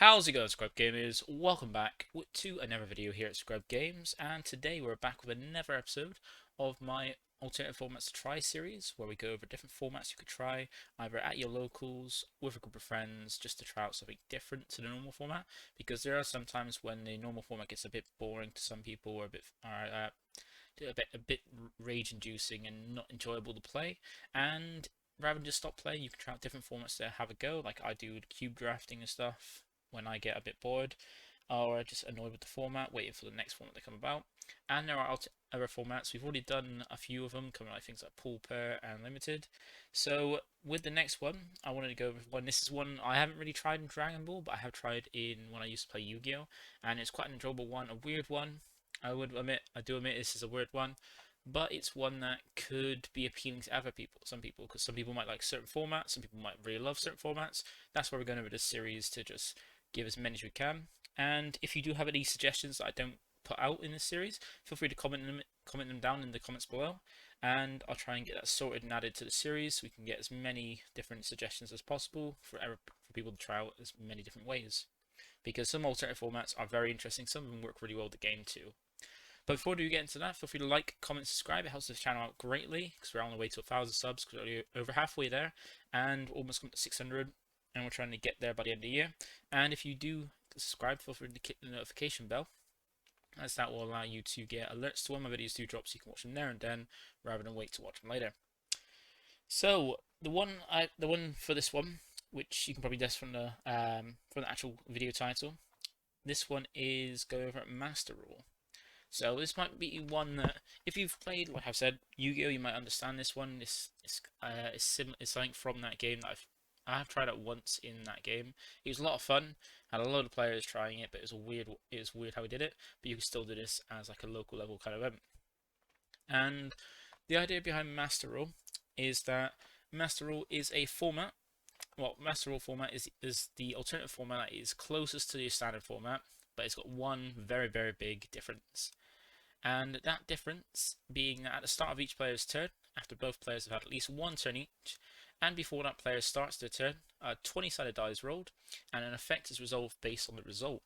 How's it going, ScrubGamers? Welcome back to another video here at ScrubGames, and today we're back with another episode of my Alternative Formats to Try series, where we go over different formats you could try, either at your locals, with a group of friends, just to try out something different to the normal format, because there are some times when the normal format gets a bit boring to some people, or a bit rage-inducing and not enjoyable to play, and rather than just stop playing, you can try out different formats to have a go, like I do with cube drafting and stuff when I get a bit bored or just annoyed with the format, waiting for the next format to come about. And there are other formats. We've already done a few of them, coming like things like Pauper and Limited. So with the next one, I wanted to go over one. This is one I haven't really tried in Dragon Ball, but I have tried in when I used to play Yu-Gi-Oh! And it's quite an enjoyable one, a weird one. I do admit this is a weird one, but it's one that could be appealing to other people, some people, because some people might like certain formats, some people might really love certain formats. That's why we're going over this series, to just give as many as we can. And if you do have any suggestions that I don't put out in this series, feel free to comment them down in the comments below, and I'll try and get that sorted and added to the series so we can get as many different suggestions as possible for people to try out as many different ways. Because some alternative formats are very interesting, some of them work really well with the game too. But before we get into that, feel free to like, comment, subscribe. It helps the channel out greatly, because we're on the way to 1,000 subs, because we're over halfway there, and almost come to 600, and we're trying to get there by the end of the year. And if you do subscribe, feel free to click the notification bell, as that will allow you to get alerts to when my videos do drop, so you can watch them there and then, rather than wait to watch them later. So the one for this one, which you can probably guess from the actual video title, this one is go over Master Rule. So this might be one that, if you've played, like I've said, Yu-Gi-Oh, you might understand this one. It's something from that game that I have tried it once in that game. It was a lot of fun. Had a lot of players trying it, but it was weird how we did it. But you can still do this as like a local level kind of event. And the idea behind Master Rule is that Master Rule is a format. Well, Master Rule format is the alternative format that is closest to the standard format, but it's got one very, very big difference. And that difference being that at the start of each player's turn, after both players have had at least one turn each, and before that player starts their turn, a 20-sided die is rolled, and an effect is resolved based on the result.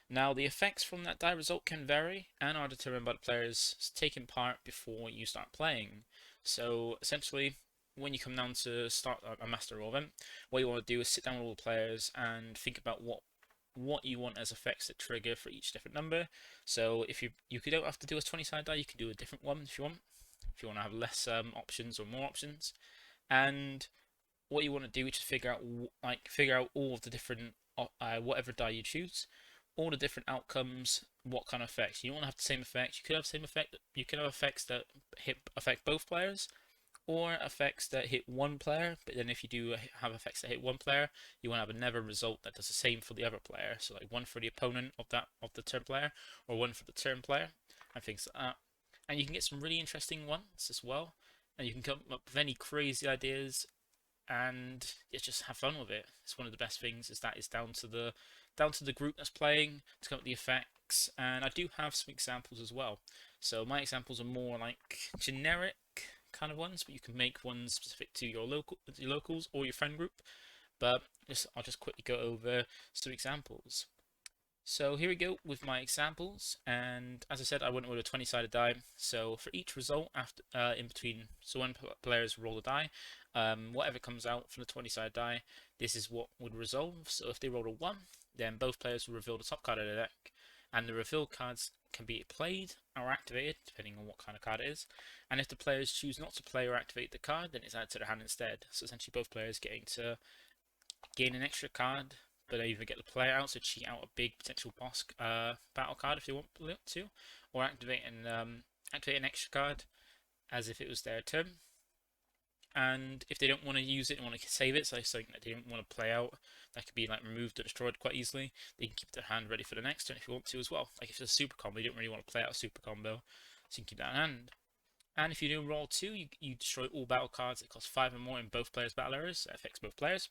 Now, the effects from that die result can vary, and are determined by the players taking part before you start playing. So, essentially, when you come down to start a Master Rule event, what you want to do is sit down with all the players and think about what you want as effects that trigger for each different number. So if you don't have to do a 20-sided die, you can do a different one if you want. If you want to have less options or more options, and what you want to do is just figure out all of the different whatever die you choose, all the different outcomes, what kind of effects. You don't want to have the same effect. You could have the same effect. You can have effects that affect both players, or effects that hit one player, but then if you do have effects that hit one player, you want to have another result that does the same for the other player. So like one for the opponent of the turn player, or one for the turn player, and things like that. And you can get some really interesting ones as well, and you can come up with any crazy ideas, and just have fun with it. It's one of the best things, is that it's down to the group that's playing to come up with the effects. And I do have some examples as well. So my examples are more like generic kind of ones, but you can make ones specific to your locals or your friend group. But I'll just quickly go over some examples. So here we go with my examples, and as I said, I went with a 20-sided die. So for each result after in between, so when players roll a die, whatever comes out from the 20-sided die, this is what would resolve. So if they roll a 1, then both players will reveal the top card of their deck, and the revealed cards can be played or activated depending on what kind of card it is. And if the players choose not to play or activate the card, then it's added to their hand instead. So essentially both players getting to gain an extra card, but they either get the player out, so cheat out a big potential boss battle card if they want to, or activate an extra card as if it was their turn. And if they don't want to use it and want to save it, so something that they don't want to play out, that could be like removed or destroyed quite easily, they can keep their hand ready for the next turn if you want to as well. Like if it's a super combo, you don't really want to play out a super combo, so you can keep that in hand. And if you do roll 2, you destroy all battle cards that cost 5 or more in both players' battle areas. That affects both players.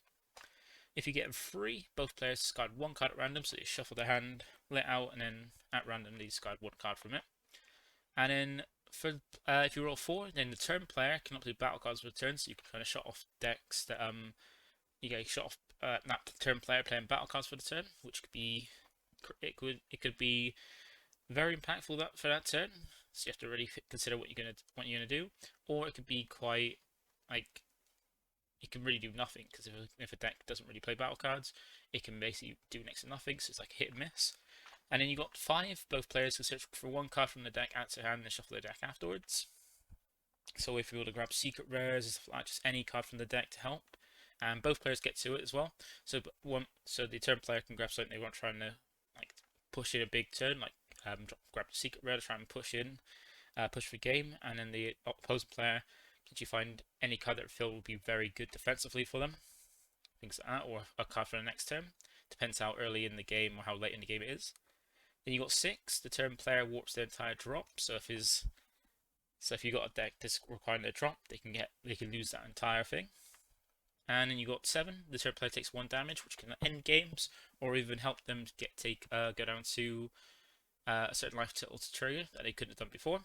If you get 3, both players discard 1 card at random, so they shuffle their hand, let out, and then at random they discard 1 card from it. And then for if you roll 4, then the turn player cannot play battle cards for the turn, so you can kind of shut off decks that you get shut off that turn player playing battle cards for the turn, which could be it could be very impactful for that turn. So you have to really consider what you're gonna do, or it could be quite like it can really do nothing because if a deck doesn't really play battle cards, it can basically do next to nothing. So it's like hit and miss. And then you got 5. Both players can search for 1 card from the deck, add to hand, and shuffle the deck afterwards. So if you were to grab secret rares, stuff like just any card from the deck to help, and both players get to it as well. So the turn player can grab something they want, trying to like push in a big turn, like grab the secret rare to try and push for game, and then the opposing player can you find any card that feel will be very good defensively for them, things like that, or a card for the next turn. Depends how early in the game or how late in the game it is. Then you got 6. The turn player warps their entire drop. So if you got a deck that's requiring a drop, they can lose that entire thing. And then you got 7. The turn player takes 1 damage, which can end games or even help them go down to a certain life total to trigger that they couldn't have done before.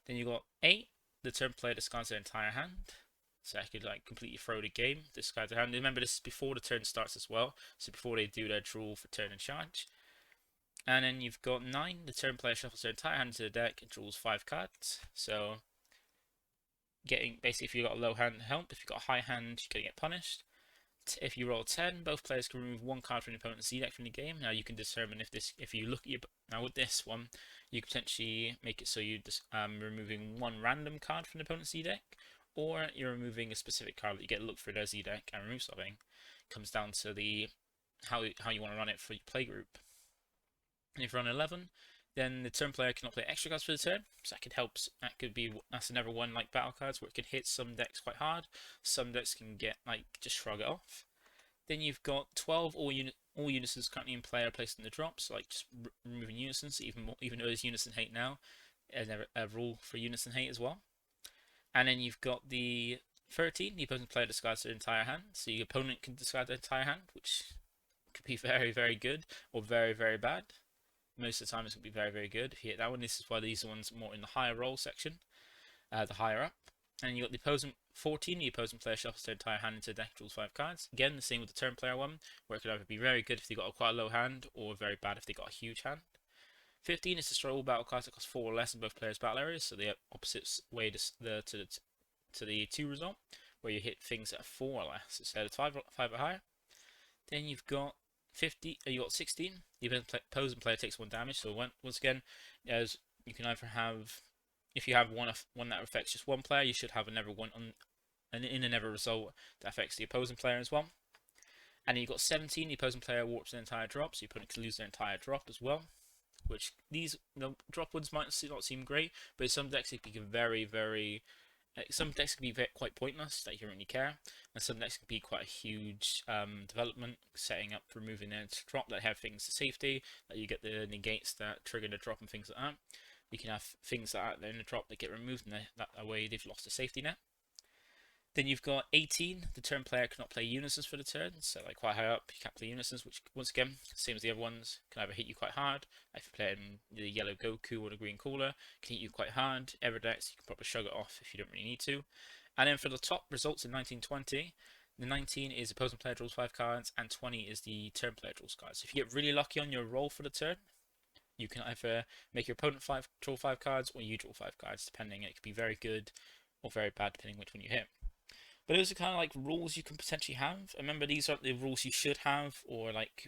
Then you got 8. The turn player discards their entire hand. So I could like completely throw the game, discard their hand. Remember, this is before the turn starts as well. So before they do their draw for turn and charge. And then you've got 9. The turn player shuffles their entire hand to the deck and draws 5 cards. So basically, if you've got a low hand, help. If you've got a high hand, you're gonna get punished. If you roll 10, both players can remove 1 card from the opponent's Z deck from the game. Now you can determine if you look at now with this one, you can potentially make it so you're just removing 1 random card from the opponent's Z deck, or you're removing a specific card that you get to look through their Z deck and remove something. It comes down to how you want to run it for your play group. And if you're on 11, then the turn player cannot play extra cards for the turn, so that could help. That's another one like battle cards where it can hit some decks quite hard. Some decks can get like just shrug it off. Then you've got 12 all unisons currently in play are placed in the drop, so like just removing unisons, even though there's unison hate now, there's a rule for unison hate as well. And then you've got the 13, the opposing player discards their entire hand, so your opponent can discard their entire hand, which could be very, very good or very, very bad. Most of the time it's going to be very, very good if you hit that one. This is why these are ones more in the higher roll section, the higher up. And you got the opposing 14, the opposing player shuffles their entire hand into the deck, draws 5 cards. Again, the same with the turn player one, where it could either be very good if they got quite a low hand, or very bad if they got a huge hand. 15 is to destroy all battle cards that cost 4 or less in both players' battle areas, so the opposite way to the 2 result, where you hit things that are 4 or less instead of 5 or higher. Then you've got 16. The opposing player takes 1 damage. So once again, as you can either have, if you have one that affects just one player, you should have another one in another result that affects the opposing player as well. And then you've got 17. The opposing player warps their entire drop, so your opponent can lose their entire drop as well. Which the drop ones might not seem great, but in some decks it can be very, very. Some decks can be quite pointless that you don't really care, and some decks can be quite a huge development, setting up for moving their drop that have things to safety, that you get the negates that trigger the drop and things like that. You can have things that are in the drop that get removed, and that way they've lost a safety net. Then you've got 18. The turn player cannot play unisons for the turn, so like quite high up, you can't play unisons, which once again, same as the other ones, can either hit you quite hard. If you're playing the yellow Goku or the green Cooler, can hit you quite hard. Every deck, so you can probably shrug it off if you don't really need to. And then for the top results in 1920, the 19 is opposing player draws 5 cards, and 20 is the turn player draws cards. So if you get really lucky on your roll for the turn, you can either make your opponent draw 5 cards, or you draw 5 cards, depending. It could be very good or very bad, depending which one you hit. But those are kind of like rules you can potentially have. Remember, these aren't the rules you should have, or like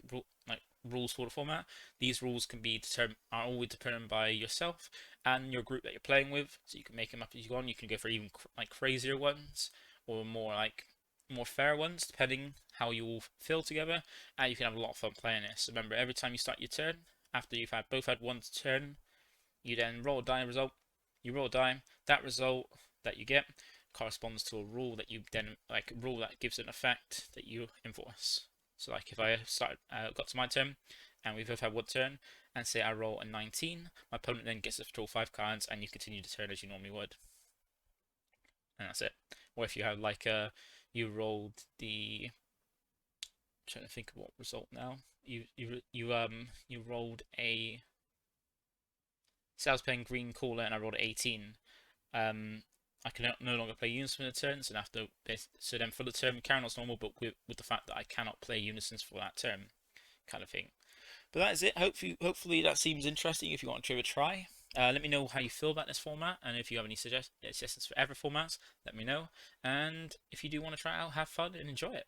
rules for the format. These rules are always determined by yourself and your group that you're playing with. So you can make them up as you go on. You can go for even like crazier ones, or more fair ones, depending how you all feel together. And you can have a lot of fun playing this. Remember, every time you start your turn, after you've both had one turn, you then roll a die result. You roll a die. That result that you get corresponds to a rule that you then rule that gives an effect that you enforce. So like if I got to my turn and we've both had one turn, and say I roll a 19, my opponent then gets to draw 5 cards, and you continue the turn as you normally would, and that's it. Or if you have you rolled the, I'm trying to think of what result now. You rolled a, so I was playing green Cooler and I rolled 18. I can no longer play Unisons for the turns, and after so then for the turn carry on as normal, but with the fact that I cannot play Unisons for that turn, kind of thing. But that is it. Hopefully that seems interesting. If you want to give it a try, let me know how you feel about this format, and if you have any suggestions for other formats, let me know. And if you do want to try it out, have fun and enjoy it.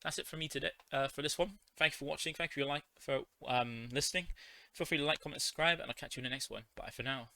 That's it for me today for this one. Thank you for watching. Thank you for listening. Feel free to like, comment, subscribe, and I'll catch you in the next one. Bye for now.